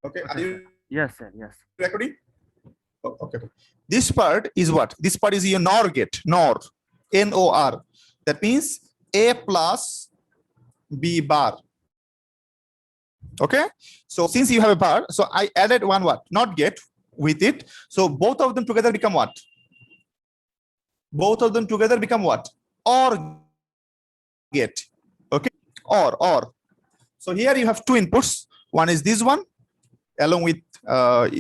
Okay, are you Yes, sir. Yes. recording? Oh, okay. This part is what? This part is your NOR gate, NOR, N-O-R. That means A plus B bar. Okay. So since you have a bar, so I added one what? NOT gate with it. So both of them together become what? Both of them together become what? OR gate. Okay. OR. So here you have two inputs. One is this one, along with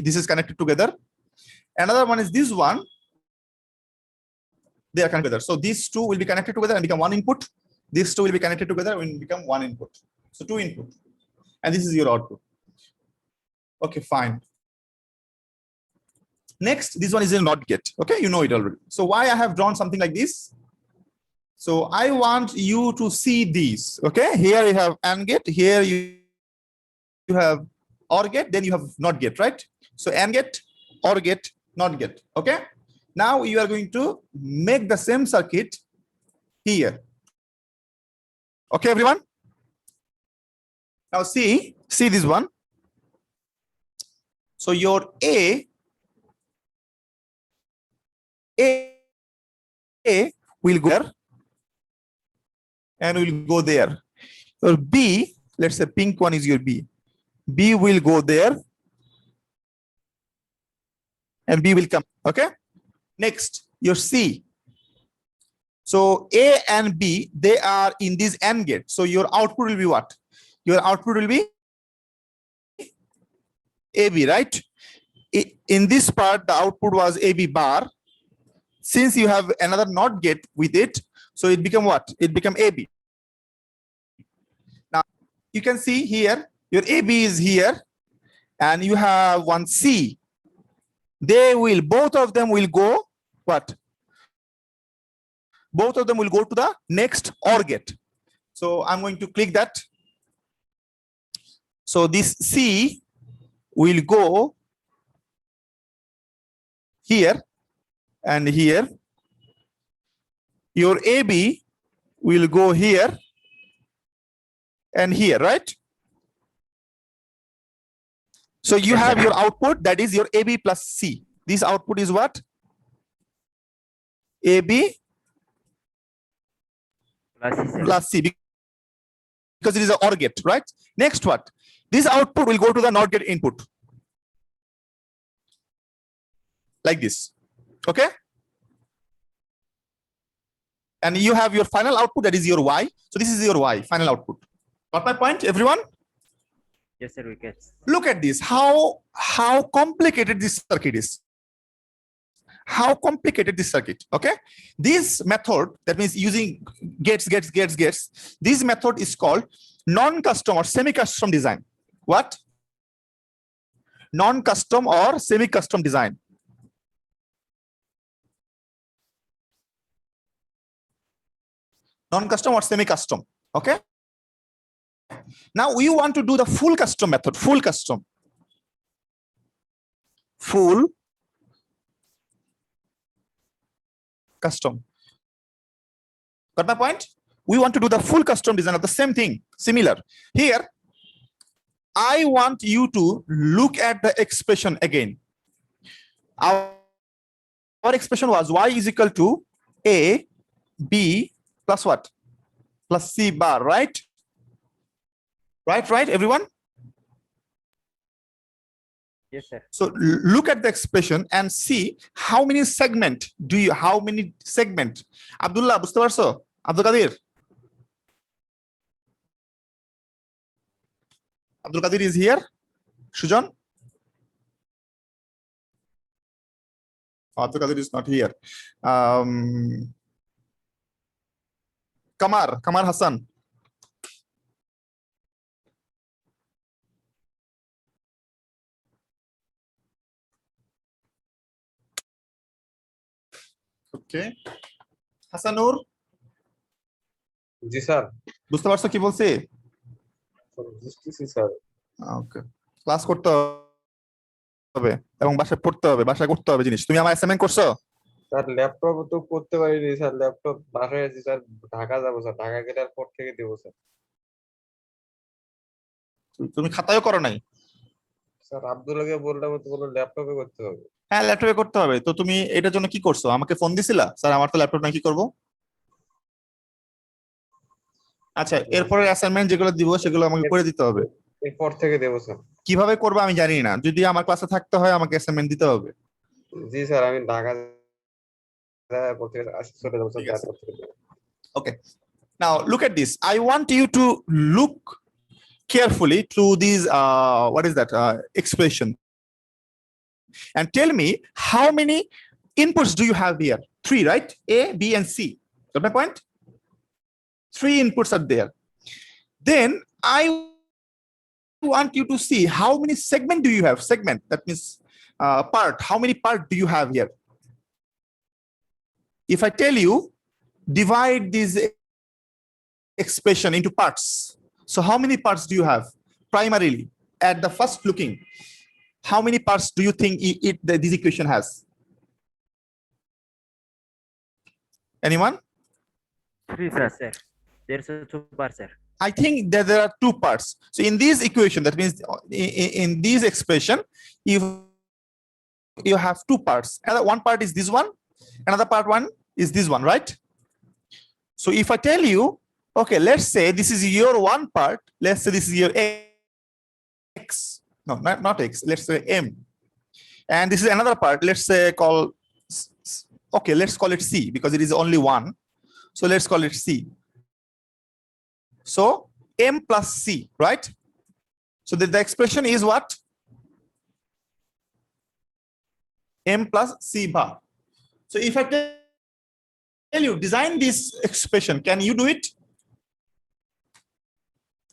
this is connected together. Another one is this one. They are connected together. So these two will be connected together and become one input. These two will be connected together and become one input. So two input. And this is your output. Okay, fine. Next, this one is a NOT gate. Okay, you know it already. So why I have drawn something like this? So I want you to see these. Okay, here you have AND gate. Here you have OR gate. Then you have NOT gate, right? So AND gate, OR gate, NOT gate. Okay. Now you are going to make the same circuit here. Okay, everyone. Now see this one. So your A will go there and will go there. Your B, let's say pink one is your B. B will go there and B will come. Okay. Next, your C. So A and B, they are in this AND gate. So your output will be what? Your output will be AB, right? In this part, the output was AB bar. Since you have another NOT gate with it, so it become what? It become AB. Now you can see here, your AB is here, and you have one C. Both of them will go what? Both of them will go to the next OR gate. So I'm going to click that. So this C will go here and here. Your AB will go here and here, right? So you have your output, that is your AB plus C. This output is what? AB plus C, because it is an OR gate, right? Next what? This output will go to the NOT gate input. Like this. Okay? And you have your final output, that is your Y. So this is your Y, final output. Got my point, everyone? Yes, sir, we get. Look at this, how complicated this circuit is. How complicated this circuit, okay? This method, that means using gates, this method is called non-custom or semi-custom design. What? Non-custom or semi-custom design. Non-custom or semi-custom, okay? Now we want to do the full custom method, full custom. Full custom. Got my point? We want to do the full custom design of the same thing, similar. Here, I want you to look at the expression again. Our expression was Y is equal to A, B plus what? Plus C bar, right? Right, everyone? Yes, sir. So look at the expression and see how many segment Abdullah, বুঝতে পারছো? Abdul Qadir? Abdul Qadir is here. Sujan? Abdul Qadir is not here. Kamar Hassan. Okay. Hasanur, G sir, বুঝতে পারছো কি বলছি? বুঝতেছি sir. ওকে, class করতে হবে এবং বাসায় পড়তে হবে, বাসায় করতে হবে জিনিস। তুমি আমার অ্যাসাইনমেন্ট করছো? স্যার ল্যাপটপ তো করতে পারিনি স্যার, ল্যাপটপ বাসায় আছে স্যার, ঢাকা যাবো স্যার, ঢাকা গেলে পর থেকে দেবো স্যার। তুমি খাতায়ও করো নাই? স্যার আব্দুল্লাহকে বললাম তো বললো ল্যাপটপে করতে হবে। হ্যাঁ, ল্যাপটপে করতে হবে। তো তুমি এটার জন্য কি করছো? আমাকে ফোন দিছিলা, স্যার আমার তো ল্যাপটপ না, কি করবো? আচ্ছা, এরপরে অ্যাসাইনমেন্ট যেগুলো দিব সেগুলো আমাকে করে দিতে হবে। এরপর থেকে দেবো স্যার। কিভাবে করবো আমি জানি না, যদি আমার ক্লাসে থাকতে হয় আমাকে অ্যাসাইনমেন্ট দিতে হবে। জি স্যার, আমি ঢাকা করতে চলে যাবো স্যার, ঠিক আছে। তারপর থেকে দেবো। Okay. Now look at this. I want you to look carefully to these what is that expression, and tell me how many inputs do you have here? 3, right? A, B, and C. Got my point? 3 inputs are there. Then I want you to see how many segment do you have? Segment, that means part. How many part do you have here? If I tell you divide this expression into parts, so how many parts do you have? Primarily, at the first looking, how many parts do you think this equation has? Anyone? 3, sir. There's a 2 parts, sir. I think that there are 2 parts. So in this equation, that means in this expression, you have 2 parts. Another one part is this one, another part one is this one, right? So if I tell you, okay, let's say this is your one part, let's say this is your x, no, not x, let's say m, and this is another part, let's say okay, let's call it c because it is only one, so let's call it c. So m plus c, right? So the expression is what? M plus c bar. So if I tell you design this expression, can you do it?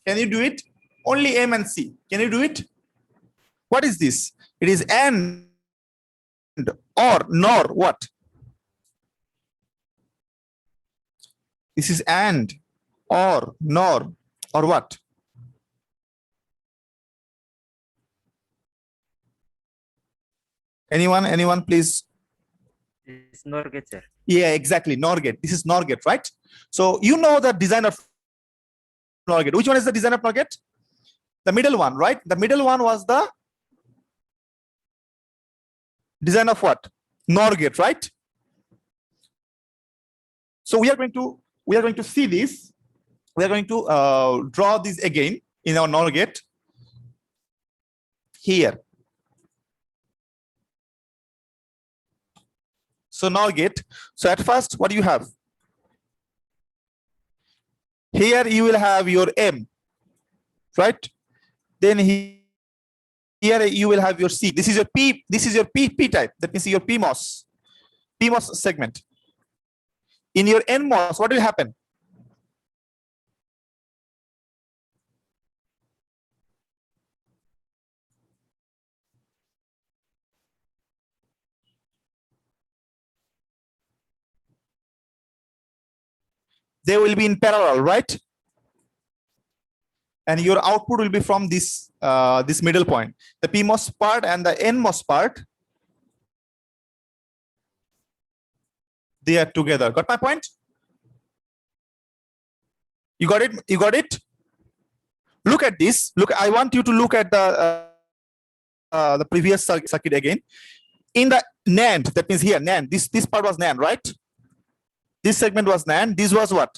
Can you do it? Only m and c. Can you do it? What is this? It is and or nor what? This is and or nor or what? Anyone, please? It's NOR gate, sir. Yeah, exactly. NOR gate. This is NOR gate, right? So you know the design of NOR gate. Which one is the design of NOR gate? The middle one, right? The middle one was the design of what? NOR gate, right? So we are going to see this. We are going to draw this again in our NOR gate here. So NOR gate. So at first, what do you have? Here you will have your M, right? Then here you will have your C. This is your P. This is your P type. That means your PMOS segment. In your NMOS, what will happen? They will be in parallel, right? And your output will be from this this middle point. The PMOS part and the NMOS part, they are together. Got my point? You got it? You got it? Look at this. Look, I want you to look at the previous circuit again. In the NAND, that means here NAND. This part was NAND, right? This segment was NAND. This was what?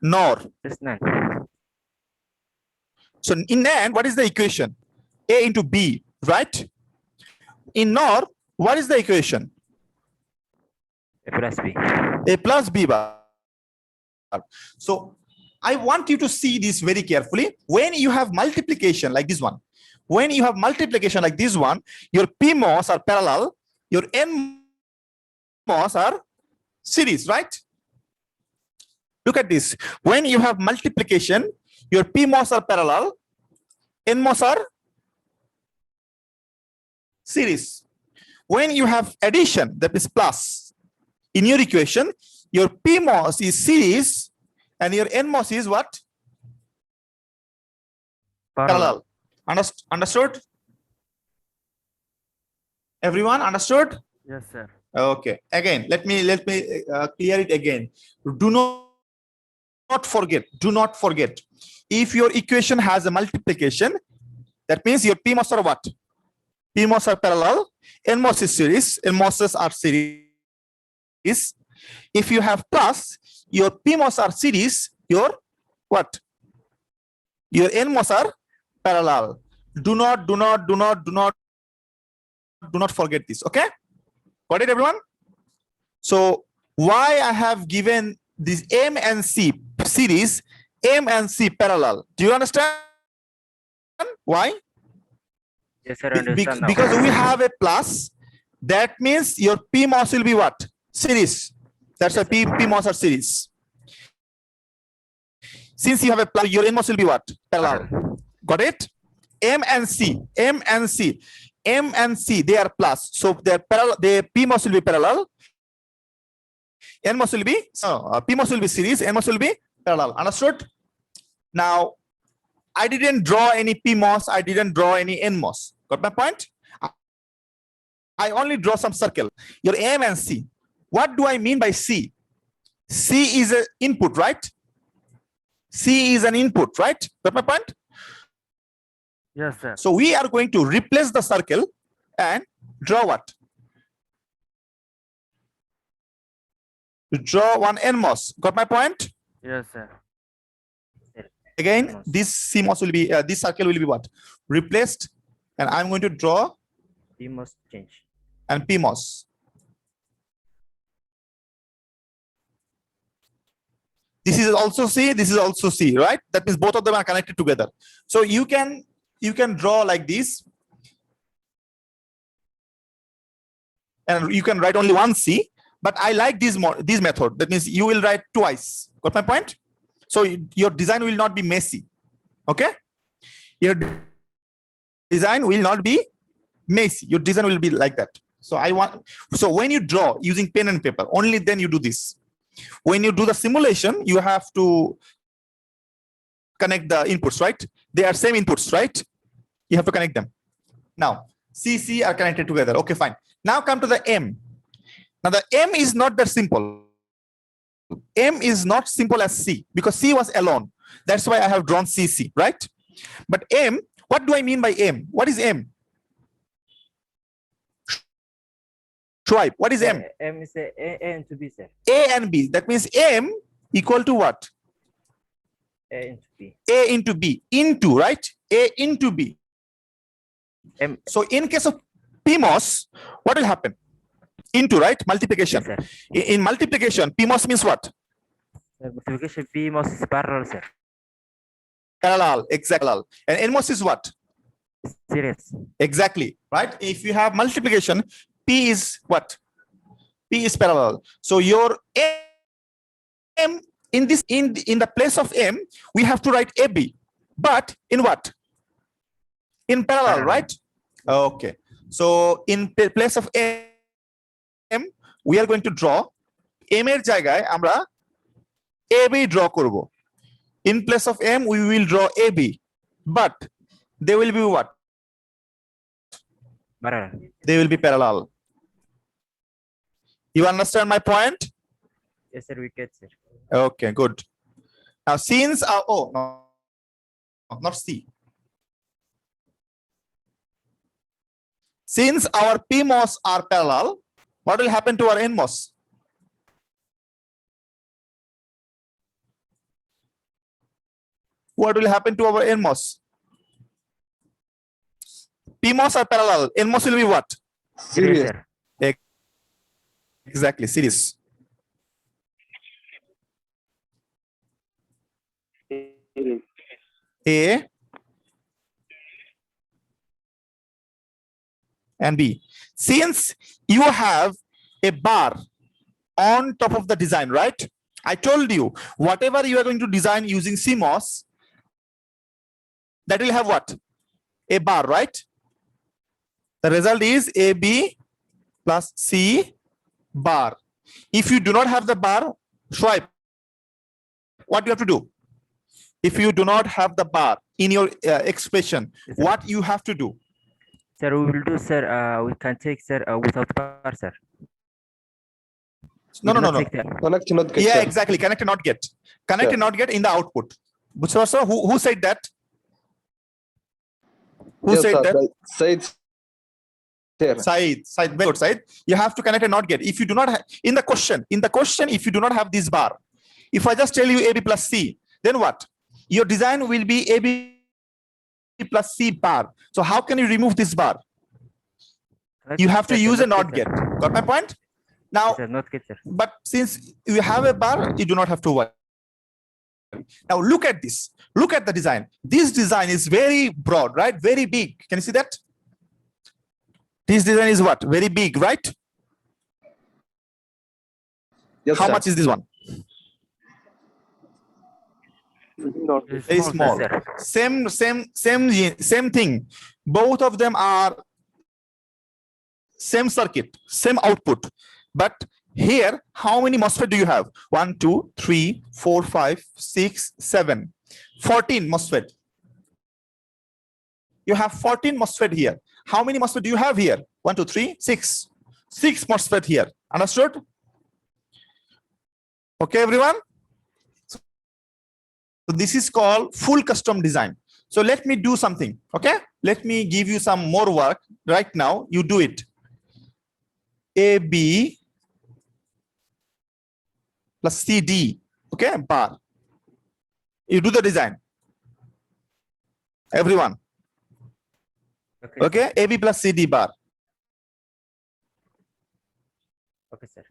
NOR. Yes, NAND. So in NAND, what is the equation? A into B, right? In NOR, what is the equation? A plus B. A plus B bar. So I want you to see this very carefully. When you have multiplication like this one, when you have multiplication like this one, your PMOS are parallel, your NMOS are series, right? Look at this. When you have multiplication, your PMOS are parallel, NMOS are series. When you have addition, that is plus, in your equation, your PMOS is series and your NMOS is what? Parallel. Understood? Everyone understood? Yes, sir. Okay. Again, let me clear it again. Do not forget. Do not forget. If your equation has a multiplication, that means your PMOS are what? PMOS are parallel, NMOS is series, NMOSs are series. If you have plus, your PMOS are series, your what? Your NMOS are parallel. Do not forget this. Okay, got it, everyone? So why I have given this M and C series, M and C parallel? Do you understand why? Yes, sir. Understand now. Because we have a plus, that means your PMOS will be what? Series. That's a PMOS are series. Since you have a plus, your NMOS will be what? Parallel. Got it? M and C, they are plus. So their parallel, their PMOS will be parallel. NMOS will be PMOS will be series, NMOS will be parallel. Understood? Now, I didn't draw any PMOS, I didn't draw any NMOS. Got my point? I only draw some circle. Your M and C. What do I mean by C? C is an input, right? C is an input, right? Got my point? Yes, sir. So we are going to replace the circle and draw what? Draw one NMOS. Got my point? Yes, sir. Again, NMOS. this CMOS will be this circle will be what? Replaced, and I'm going to draw PMOS change. and PMOS. This is also C, this is also C, right? That means both of them are connected together. So you can draw like this, and you can write only one C. But I like this method. That means you will write twice. Got my point? So your design will not be messy. Okay? Your design will not be messy. Your design will be like that. So when you draw using pen and paper, only then you do this. When you do the simulation, you have to connect the inputs, right? They are same inputs, right? You have to connect them. Now, C are connected together. Okay, fine. Now come to the M. Now the M is not that simple. M is not simple as C because C was alone. That's why I have drawn CC, right? But M, what do I mean by M? What is M? Shoaib, what is M? M is A and to B, sir. A and B. That means M equal to what? A into B. A into B. Into, right? A into B. M. So in case of PMOS, what will happen? Into, right? Multiplication. Yes, sir. In multiplication, PMOS means what? Multiplication PMOS is parallel, sir. Parallel, exactly. And NMOS is what? Series. Exactly, right? If you have multiplication, P is what? P is parallel. So your M in the place of M, we have to write AB. But in what? In parallel, right? Okay. So in place of M, we are going to draw M er jagay amra AB draw korbo. In place of M, we will draw AB. But they will be what? Parallel. They will be parallel. You understand my point? Yes, sir. We get, sir. Okay, good. Now, since not C. Since our PMOS are parallel, what will happen to our NMOS? What will happen to our NMOS? PMOS are parallel. NMOS will be what? Series, sir. Exactly, series. A and B. Since you have a bar on top of the design, right? I told you, whatever you are going to design using CMOS, that will have what? A bar, right? The result is AB plus C bar. If you do not have the bar, Shoaib, what do you have to do? If you do not have the bar in your expression, Yes, sir. what you have to do? Sir, we will do, sir. We can take, sir, without bar, sir. No. Connect not get, Yeah, sir. exactly. Connect and not get. Connect and not get in the output. So who said that? Who Yes, said sir. that? Said Said, very good, Said. You have to connect a not get. If you do not have, in the question, if you do not have this bar, if I just tell you AB plus C, then what? Your design will be AB plus C bar. So how can you remove this bar? You have to use a not get. Got my point? Now, Yes, sir, not get, sir. but since you have a bar, you do not have to worry. Now look at this. Look at the design. This design is very broad, right? Very big. Can you see that? This design is what? Very big, right? Yes, How sir. much is this one? Very small. Sir. Same thing. Both of them are same circuit, same output. But here, how many MOSFET do you have? 1, 2, 3, 4, 5, 6, 7. 14 MOSFET. You have 14 MOSFET here. How many MOSFET do you have here? 1, 2, 3, 6. 6 MOSFET here. Understood? Okay, everyone? So this is called full custom design. So let me do something. Okay? Let me give you some more work right now. You do it. AB plus CD. Okay? Bar. You do the design. Everyone. Okay. Okay? AB plus CD bar. Okay, sir.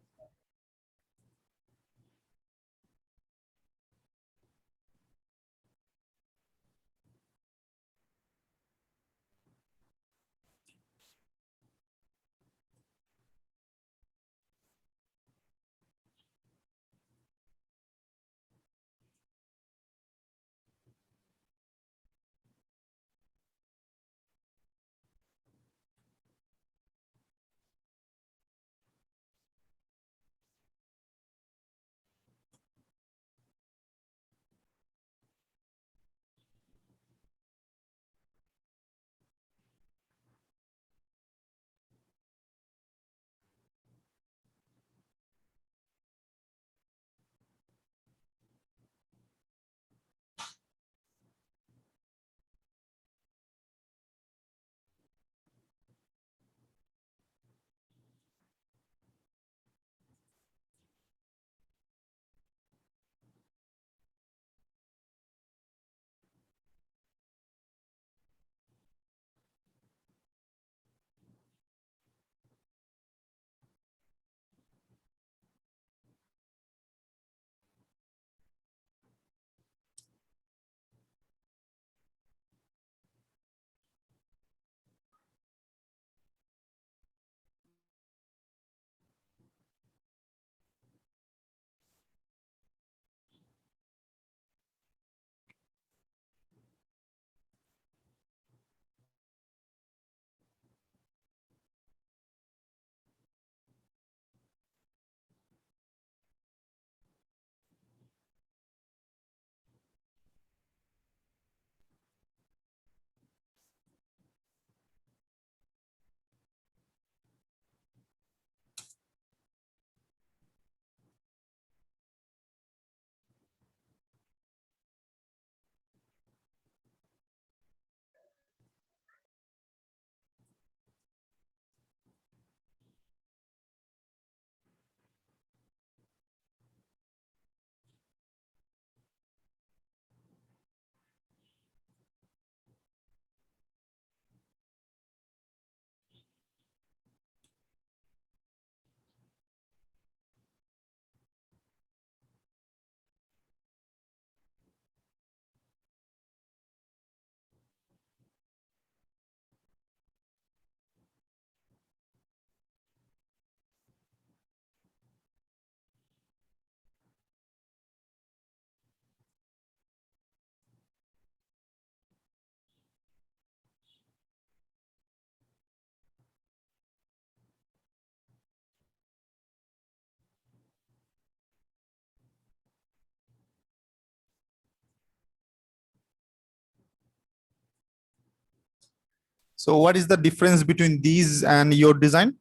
So what is the difference between these and your design?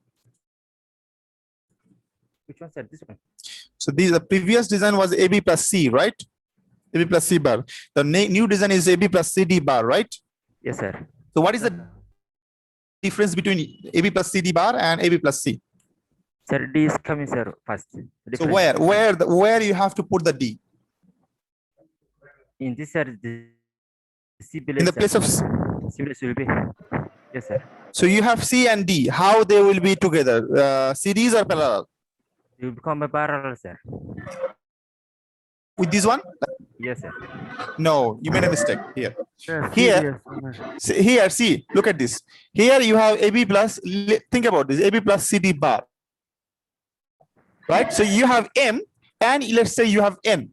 Which one, sir? This one. So the previous design was AB plus C, right? AB plus C bar. The new design is AB plus CD bar, right? Yes, sir. So what is the difference between AB plus CD bar and AB plus C? Sir, D is coming, sir, first. So Difference. where you have to put the D? In this, sir, the C place, In the place sir. of C place will be. Yes, sir. so you have C and D. How they will be together? Series or parallel? It will become a parallel, sir. With this one? Yes, sir. No, you made a mistake here. Sir, Here, here, see, look at this. Here you have AB plus, think about this, AB plus CD bar. Right? So you have M and let's say you have N.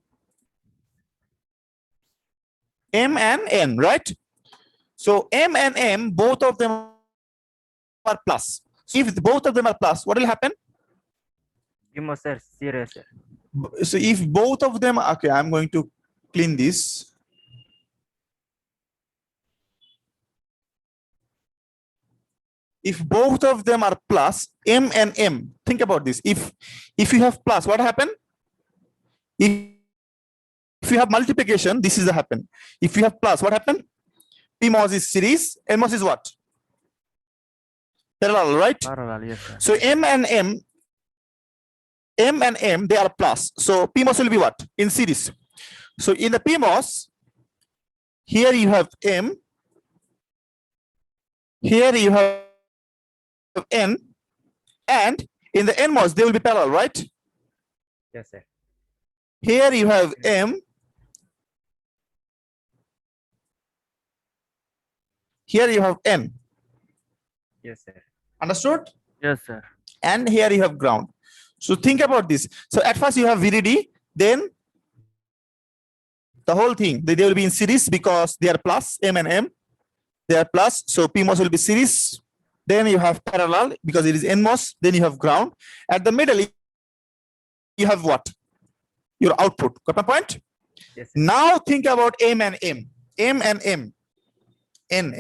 M and N, right? So M and M, both of them are plus. So if both of them are plus, what will happen? You must, sir, serious, sir. So if both of them, okay, I'm going to clean this. If both of them are plus, M and M, think about this. If you have plus, what happen? If you have multiplication, this is the happen. If you have plus, what happen? PMOS is series, NMOS is what? Parallel, right? Parallel, yes, sir. So M and M, they are plus. So PMOS will be what? In series. So in the PMOS, here you have M, here you have N, and in the NMOS, they will be parallel, right? Yes, sir. Here you have M, here you have N. Yes, sir. Understood? Yes, sir. And here you have ground. So think about this. So at first you have VDD, then the whole thing, they will be in series because they are plus, M and M. They are plus, so PMOS will be series. Then you have parallel because it is NMOS. Then you have ground. At the middle, you have what? Your output. Got my point? Yes, sir. Now think about M and M. M and M. N,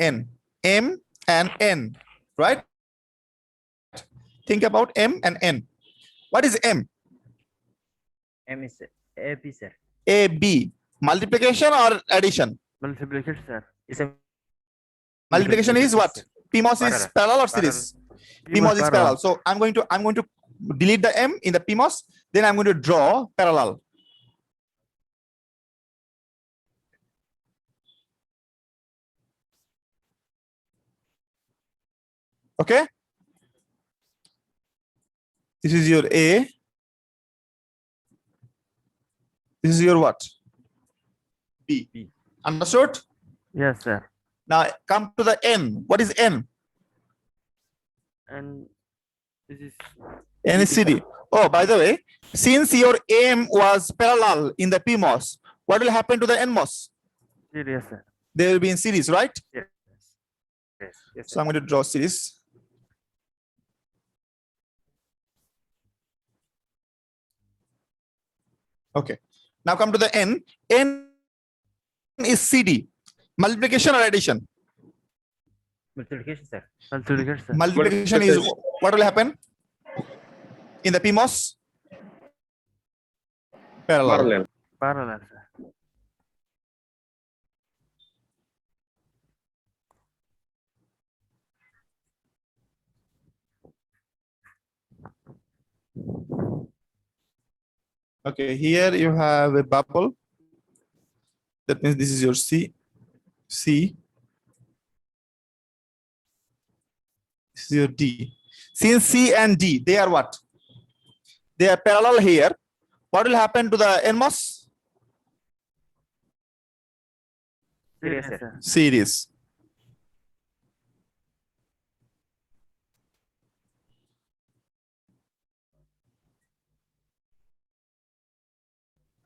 M and N, right? Think about M and N. What is M? M is AB, sir. AB. Multiplication or addition? Multiplication, sir. It's a Multiplication is what? sir. PMOS is parallel or Parallel. series? PMOS is parallel. So I'm going to delete the M in the PMOS. Then I'm going to draw parallel. Okay. This is your A. This is your what? B. B. Understood? Yes, sir. Now come to the N. What is N? And this is N is CD. Oh, by the way, since your M was parallel in the PMOS, what will happen to the NMOS? serious, sir. They will be in series, right? Yes. Yes. Yes, So sir. I'm going to draw series. Okay. Now come to the N. N is CD. Multiplication or addition? Multiplication, sir. Multiplication, sir. Multiplication is what will happen in the PMOS? Parallel. Parallel, sir. Okay, here you have a bubble. That means this is your C. This is your D. Since C and D, they are what? They are parallel here. What will happen to the NMOS? Serious, sir. Series.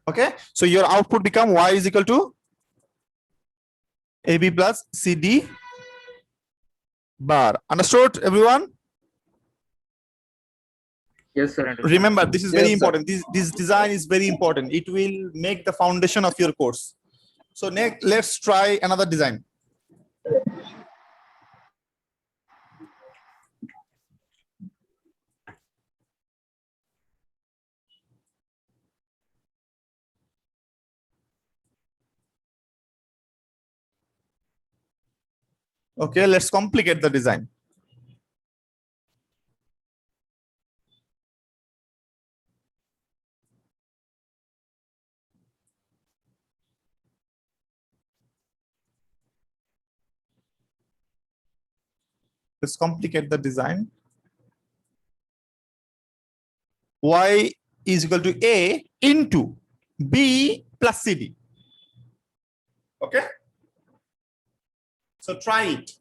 Okay, so your output become Y is equal to AB plus CD bar. Understood, everyone? Yes, sir. Remember, this is very Yes, sir. important. This design is very important. It will make the foundation of your course. So next, let's try another design. Okay, let's complicate the design. Let's complicate the design. Y is equal to A into B plus CD. Okay. So try it.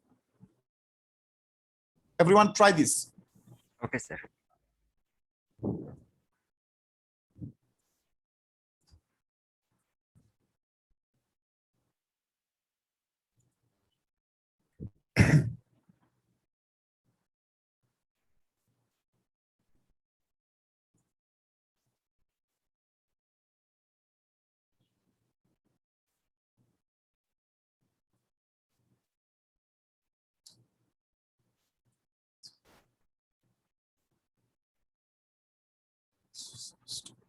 Everyone try this. Okay, sir. Stupid.